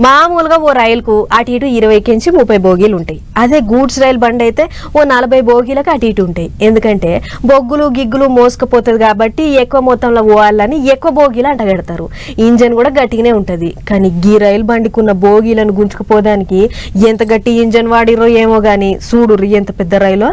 మామూలుగా ఓ రైలుకు అటు ఇటు 20 నుంచి 30 బోగీలు ఉంటాయి. అదే గూడ్స్ రైలు బండి అయితే ఓ 40 బోగీలకు అటు ఇటు ఉంటాయి. ఎందుకంటే బొగ్గులు గిగ్గులు మోసుకుపోతుంది కాబట్టి ఎక్కువ మొత్తంలో పోవాలని ఎక్కువ బోగీలు అంటగడతారు. ఇంజన్ కూడా గట్టిగానే ఉంటది. కానీ గీ రైలు బండికున్న బోగీలను గుంజుకుపోదానికి ఎంత గట్టి ఇంజన్ వాడిరో ఏమో గాని చూడు ఎంత పెద్ద రైలు.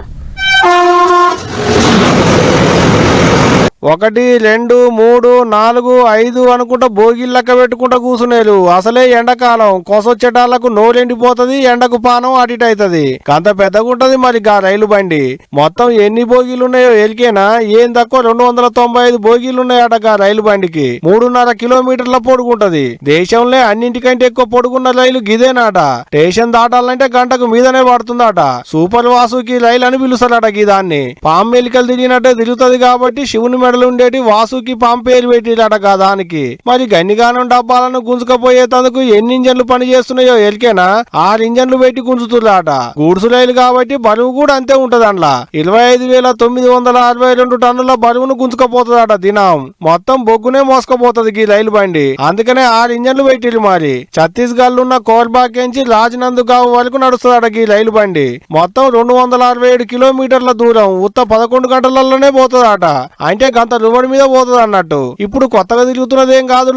1 2 3 4 5 అనుకుంటా బోగిలు లెక్క పెట్టుకుంటా కూసునేలు. అసలే ఎండాకాలం కొసొచ్చేటాళ్లకు నోరెండిపోతుంది, ఎండకు పానం అడిట్ అవుతుంది. అంత పెద్దగుంటది మరి గా రైలు బండి. మొత్తం ఎన్ని బోగీలు ఉన్నాయో ఎలికేనా? ఏం తక్కువ 295 బోగీలున్నాయట గా రైలు బండికి. 3.5 కిలోమీటర్ల పొడుగుంటది. దేశంలో అన్నింటికంటే ఎక్కువ పొడుగున్న రైలు గిదేనాట. స్టేషన్ దాటాలంటే గంటకు మీదనే పడుతుందట. సూపర్ వాసుకి రైలు అని పిలుస్తారట గిదాన్ని. పాము మెలికలు తిరిగినట్టే తిరుగుతుంది కాబట్టి శివుని ఉండేటి వాసుకి పంపేరు పెట్టిరట దానికి. మరి గన్నిగానం డబ్బాలను గుంజుకపోయేందుకు ఎన్ని ఇంజన్లు పని చేస్తున్నాయో ఎలికేనా? 6 ఇంజన్లు పెట్టి గుంజుతున్నారట. గూడ్సు రైలు కాబట్టి బరువు కూడా అంతే ఉంటది. అందులో 25,962 టన్నుల బరువును గుంజుకపోతుందట దినం. మొత్తం బొగ్గునే మోసుకపోతుంది ఈ రైలు బండి. అందుకనే 6 ఇంజన్లు పెట్టిరు. మరి ఛత్తీస్గఢ్ ఉన్న కోర్బాకేంచి రాజనందుగావ్ వరకు నడుస్తుందట ఈ రైలు బండి. మొత్తం 267 కిలోమీటర్ల దూరం ఉత్త 11 గంటలలోనే పోతుందట. అంటే అంత రుబడి మీద పోతుంది అన్నట్టు. ఇప్పుడు కొత్తగా తిరుగుతున్నదేం కాదు,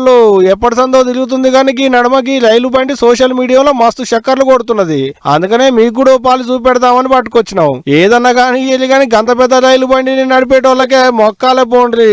ఎప్పటి సందో తిరుగుతుంది. కానీ ఈ నడమకి రైలు బండి సోషల్ మీడియాలో మస్తు చక్కర్లు కొడుతున్నది. అందుకనే మీకు కూడా పాలు చూపెడతామని పట్టుకొచ్చినాం. ఏదన్నా కానీ గంత పెద్ద రైలు బండిని నడిపేటోళ్ళకే మొక్కాలే పోండ్రి.